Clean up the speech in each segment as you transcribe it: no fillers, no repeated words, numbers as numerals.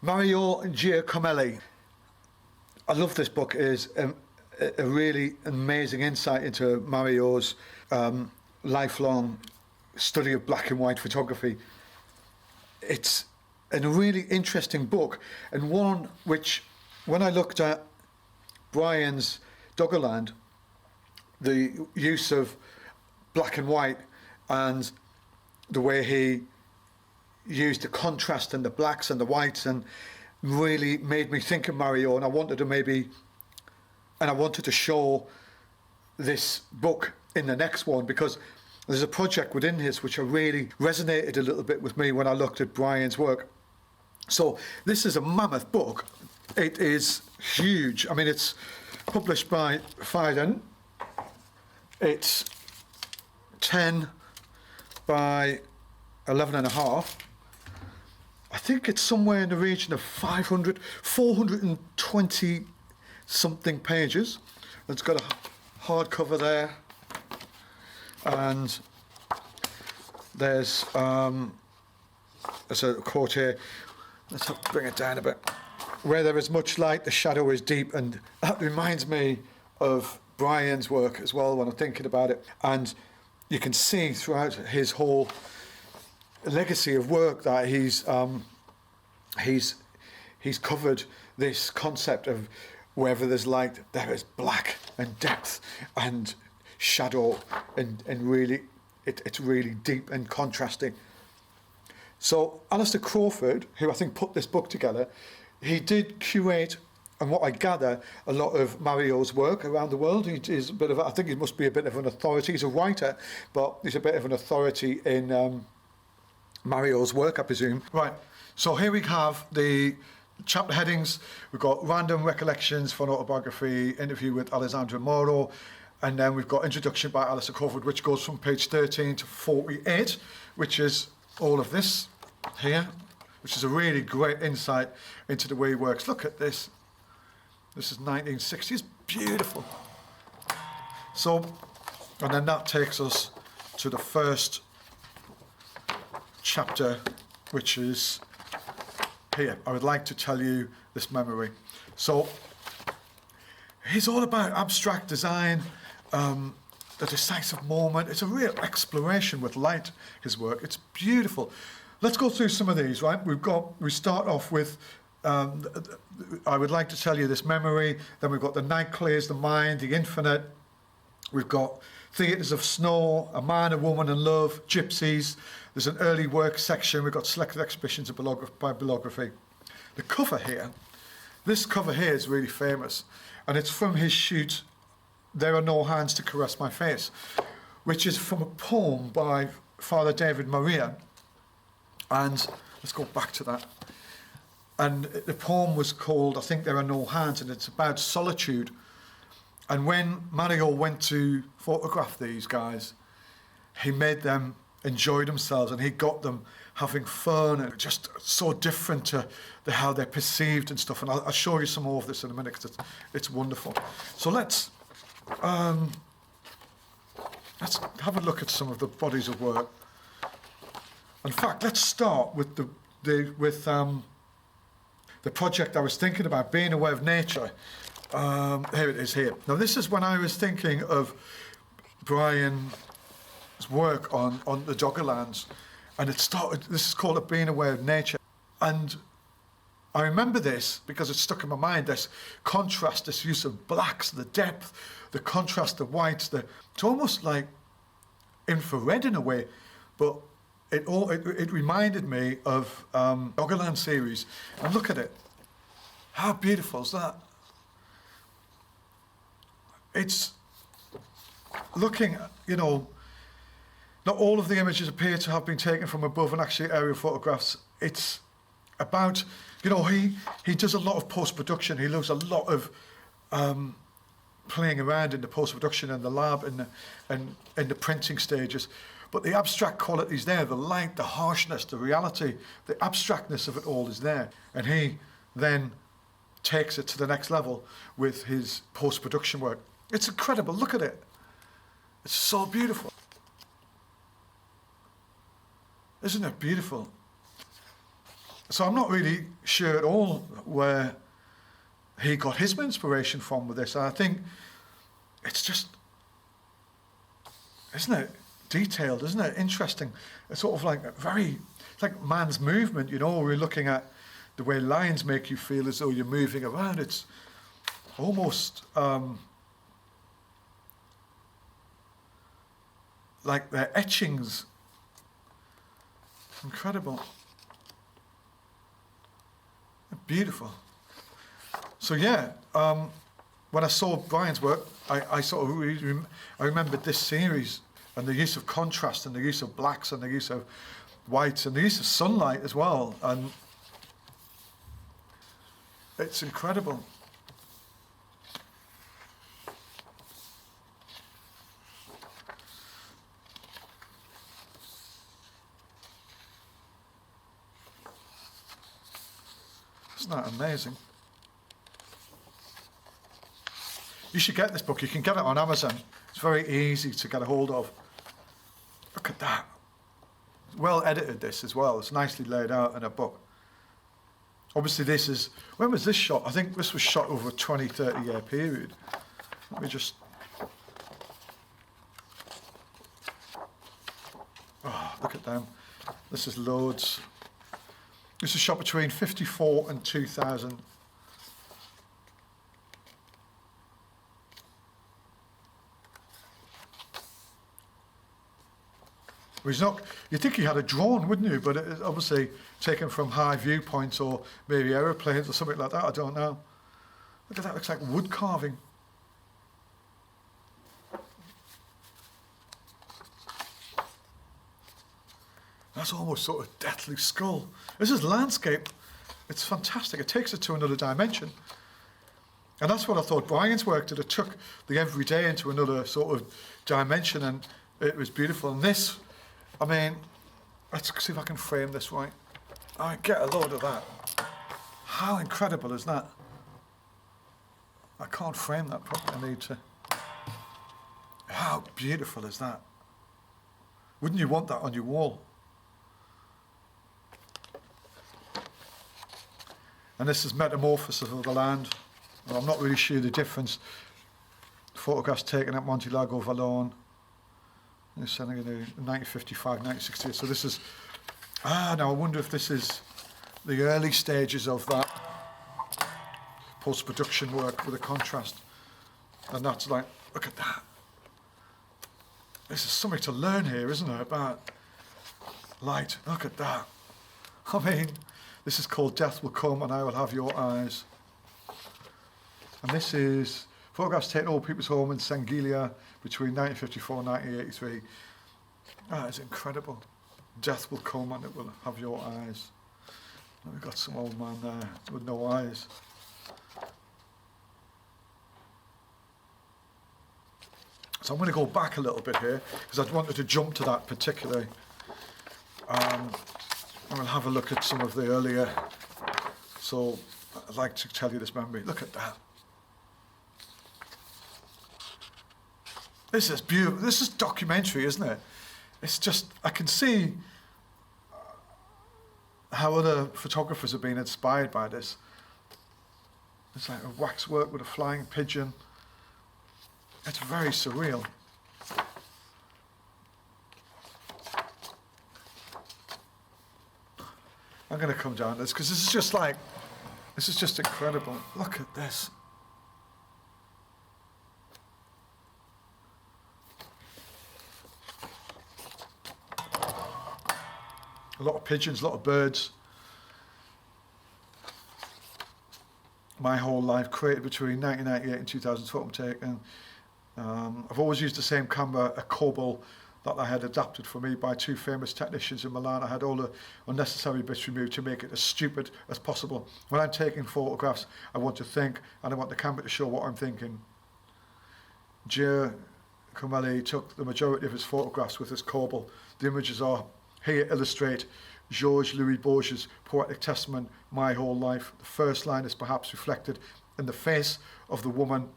Mario Giacomelli. I love this book. It is a really amazing insight into Mario's lifelong study of black and white photography. It's a really interesting book, and one which, when I looked at Brian's Doggerland, the use of black and white and the way he used the contrast and the blacks and the whites, and really made me think of Mario, and I wanted to show this book in the next one, because there's a project within his which really resonated a little bit with me when I looked at Brian's work. So this is a mammoth book. It is huge. I mean, it's published by Phaidon. It's 10 by 11.5. I think it's somewhere in the region of 420 something pages. It's got a hardcover there, and there's a quote here. Let's bring it down a bit. Where there is much light, the shadow is deep, and that reminds me of Brian's work as well when I'm thinking about it. And you can see throughout his whole legacy of work that he's covered this concept of wherever there's light, there is black and depth and shadow, and really it's really deep and contrasting. So Alistair Crawford, who I think put this book together, he did curate, and what I gather, a lot of Mario's work around the world. He is a bit of, I think he must be a bit of an authority. He's a writer, but he's a bit of an authority in Mario's work, I presume. Right, so here we have the chapter headings. We've got random recollections for an autobiography, interview with Alessandro Moro, and then we've got introduction by Alistair Crawford, which goes from page 13 to 48, which is all of this here, which is a really great insight into the way he works. Look at this. This is 1960s, beautiful. So, and then that takes us to the first chapter, which is here. I would like to tell you this memory. So, he's all about abstract design, the decisive moment. It's a real exploration with light, his work. It's beautiful. Let's go through some of these, right? We start off with, I would like to tell you this memory. Then we've got the night clears the mind, the infinite. We've got theatres of snow, a man, a woman and love, gypsies. There's an early work section. We've got selected exhibitions of bibliography. The cover here, this cover here is really famous, and it's from his shoot, There Are No Hands to Caress My Face, which is from a poem by Father David Maria. And let's go back to that. And the poem was called, I think, There Are No Hands, and it's about solitude. And when Mario went to photograph these guys, he made them enjoy themselves, and he got them having fun, and just so different to how they're perceived and stuff. And I'll show you some more of this in a minute, because it's wonderful. So let's have a look at some of the bodies of work. In fact, let's start with the project I was thinking about, being aware of nature. Here it is here. Now, this is when I was thinking of Brian's work on the Doggerlands, and it started. This is called Being Aware of Nature, and I remember this because it stuck in my mind. This contrast, this use of blacks, the depth, the contrast, the whites. It's almost like infrared in a way, but it reminded me of Doggerland series. And look at it. How beautiful is that? It's looking, not all of the images appear to have been taken from above and actually aerial photographs. It's about, he does a lot of post-production. He does a lot of playing around in the post-production and the lab and in the printing stages. But the abstract quality's there, the light, the harshness, the reality, the abstractness of it all is there. And he then takes it to the next level with his post-production work. It's incredible, look at it. It's so beautiful. Isn't it beautiful? So I'm not really sure at all where he got his inspiration from with this. And I think it's just, isn't it detailed, isn't it interesting? It's sort of like it's like man's movement, we're looking at the way lines make you feel as though you're moving around. It's almost like they're etchings. Incredible. Beautiful. So yeah, when I saw Brian's work, I sort of I remembered this series and the use of contrast and the use of blacks and the use of whites and the use of sunlight as well, and it's incredible. Isn't that amazing? You should get this book. You can get it on Amazon. It's very easy to get a hold of. Look at that. Well edited, this as well. It's nicely laid out in a book. Obviously this is, when was this shot? I think this was shot over a 20, 30 year period. Let me just, look at them. This is loads. This is shot between 54 and 2000. He's not, you'd think he had a drone, wouldn't you? But it's obviously taken from high viewpoints or maybe aeroplanes or something like that, I don't know. Look at that, looks like wood carving. That's almost sort of deathly skull. This is landscape. It's fantastic. It takes it to another dimension. And that's what I thought Brian's work did. It took the everyday into another sort of dimension, and it was beautiful. And this, I mean, let's see if I can frame this right. I get a load of that. How incredible is that? I can't frame that properly. I need to. How beautiful is that? Wouldn't you want that on your wall? And this is Metamorphosis of the Land. Well, I'm not really sure the difference. Photographs taken at Monte Lago Vallone. Sending it in 1955, 1968. So this is, now I wonder if this is the early stages of that post-production work with the contrast. And that's like, look at that. This is something to learn here, isn't it, about light. Look at that. I mean, this is called Death Will Come and I Will Have Your Eyes. And this is photographs taken at old people's home in Senigallia between 1954 and 1983. That is incredible. Death will come and it will have your eyes. And we've got some old man there with no eyes. So I'm going to go back a little bit here because I wanted to jump to that particularly. And we'll have a look at some of the earlier. So I'd like to tell you this memory. Look at that. This is beautiful. This is documentary, isn't it? It's just, I can see how other photographers have been inspired by this. It's like a waxwork with a flying pigeon. It's very surreal. I'm going to come down this because this is just like, this is just incredible. Look at this. A lot of pigeons, a lot of birds. My whole life, created between 1998 and 2012, I'm taking. I've always used the same camera, a Cobalt, that I had adapted for me by two famous technicians in Milan. I had all the unnecessary bits removed to make it as stupid as possible. When I'm taking photographs, I want to think, and I want the camera to show what I'm thinking. Giacomelli took the majority of his photographs with his Cobalt. The images are here illustrate Georges Louis Borges' poetic testament, My Whole Life. The first line is perhaps reflected in the face of the woman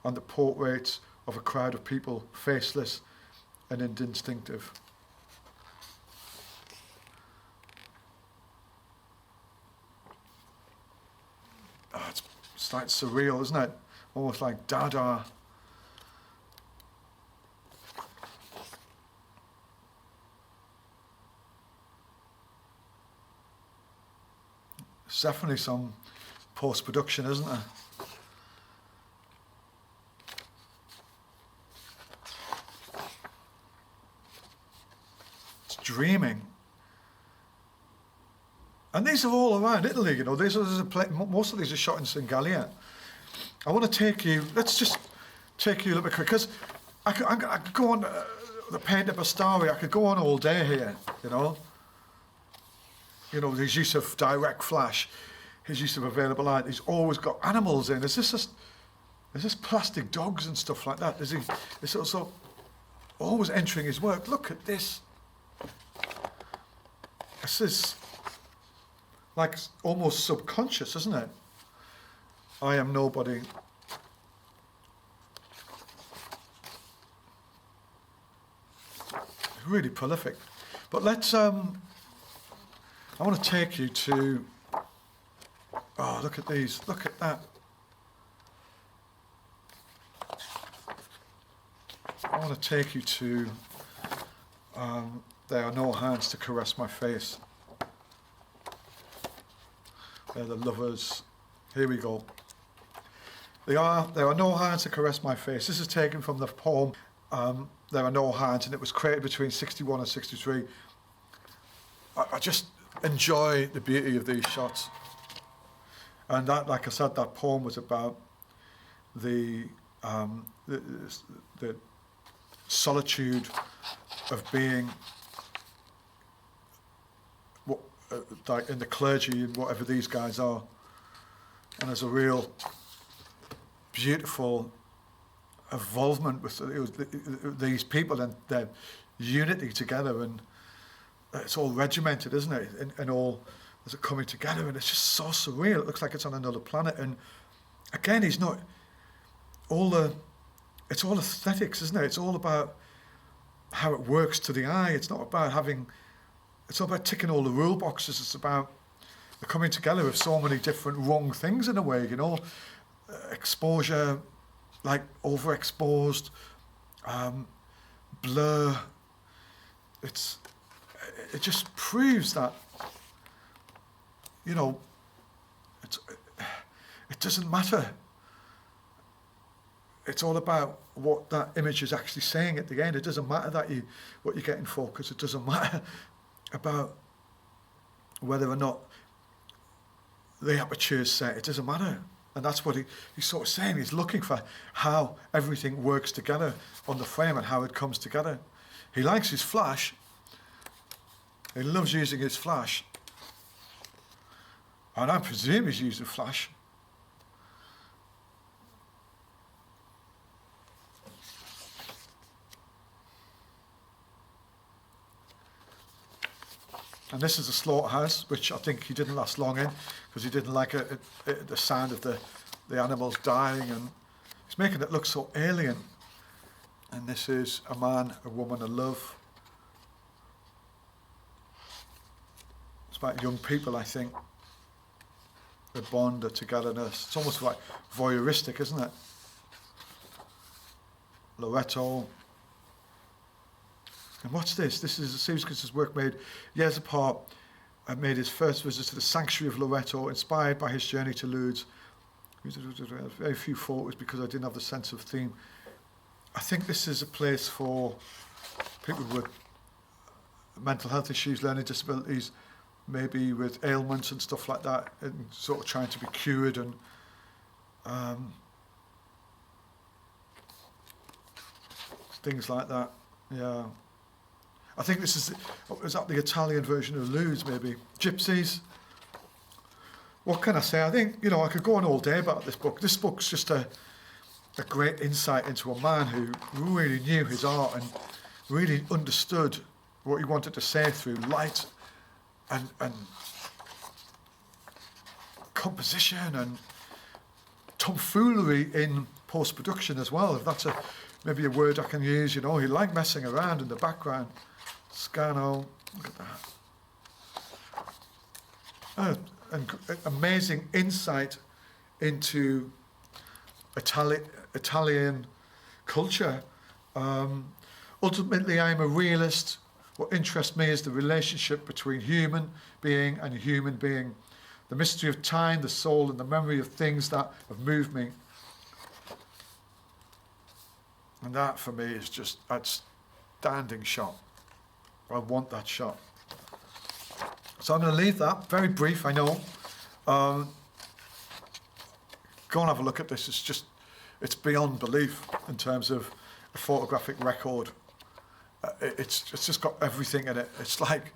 and the portraits of a crowd of people, faceless and instinctive. it's like surreal, isn't it? Almost like Dada. There's definitely some post-production, isn't there? It's dreaming. And these are all around Italy, you know. Most of these are shot in Senigallia. I want to take you, let's just take you a little bit quick, because I could go on, the paint of a story, I could go on all day here, you know. You know, his use of direct flash, his use of available light, he's always got animals in. Is this plastic dogs and stuff like that? Is also always entering his work. Look at this. This is like almost subconscious, isn't it? I am nobody. Really prolific. But let's, I want to take you to, oh, look at these, look at that. I want to take you to, there are no hands to caress my face. They're the lovers. Here we go. There are no hands to caress my face. This is taken from the poem, There Are No Hands, and it was created between 61 and 63. I just enjoy the beauty of these shots. And that, like I said, that poem was about the solitude of being like in the clergy and whatever these guys are. And there's a real beautiful involvement with these people and their unity together, and it's all regimented, isn't it? And all as it coming together, and it's just so surreal. It looks like it's on another planet. And again, it's all aesthetics, isn't it? It's all about how it works to the eye. It's not about ticking all the rule boxes. It's about the coming together of so many different wrong things in a way, you know. Exposure, like overexposed, blur. It just proves that, you know, it doesn't matter. It's all about what that image is actually saying at the end. It doesn't matter what you get in focus. It doesn't matter about whether or not the aperture is set. It doesn't matter. And that's what he's sort of saying. He's looking for how everything works together on the frame and how it comes together. He likes his flash. He loves using his flash. And I presume he's using flash. And this is a slaughterhouse, which I think he didn't last long in, because he didn't like the sound of the animals dying, and he's making it look so alien. And this is a man, a woman, a love. It's about young people, I think. The bond, the togetherness. It's almost like voyeuristic, isn't it? Loretto. And what's this? This is a series work made years apart and made his first visit to the sanctuary of Loretto, inspired by his journey to Lourdes. Very few photos because I didn't have the sense of theme. I think this is a place for people with mental health issues, learning disabilities, maybe with ailments and stuff like that, and sort of trying to be cured, and things like that. Yeah. I think this is that the Italian version of Lourdes, maybe. Gypsies. What can I say? I think, you know, I could go on all day about this book. This book's just a great insight into a man who really knew his art and really understood what he wanted to say through light and composition and tomfoolery in post-production as well, if that's maybe a word I can use, you know. He liked messing around in the background. Scano, look at that. And amazing insight into Italian culture. Ultimately, I'm a realist. What interests me is the relationship between human being and human being, the mystery of time, the soul, and the memory of things that have moved me. And that, for me, is just a standing shot. I want that shot. So I'm going to leave that. Very brief, I know. Go and have a look at this. It's beyond belief in terms of a photographic record. It's just got everything in it. It's like,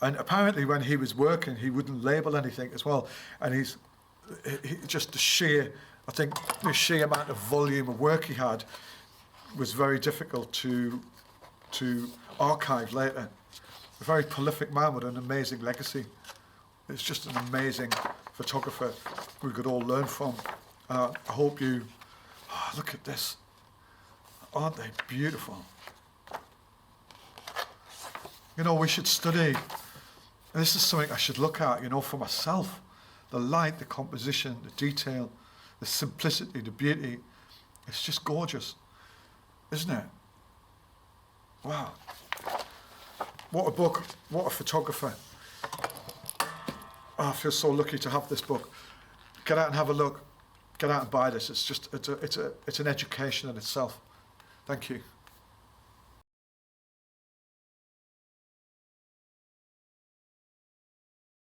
and apparently when he was working, he wouldn't label anything as well. And he just the sheer amount of volume of work he had was very difficult to archive later. A very prolific man with an amazing legacy. It's just an amazing photographer we could all learn from. I hope you look at this. Aren't they beautiful? You know, we should study, and this is something I should look at, you know, for myself. The light, the composition, the detail, the simplicity, the beauty. It's just gorgeous, isn't it? Wow. What a book, what a photographer. Oh, I feel so lucky to have this book. Get out and have a look. Get out and buy this. It's an education in itself. Thank you.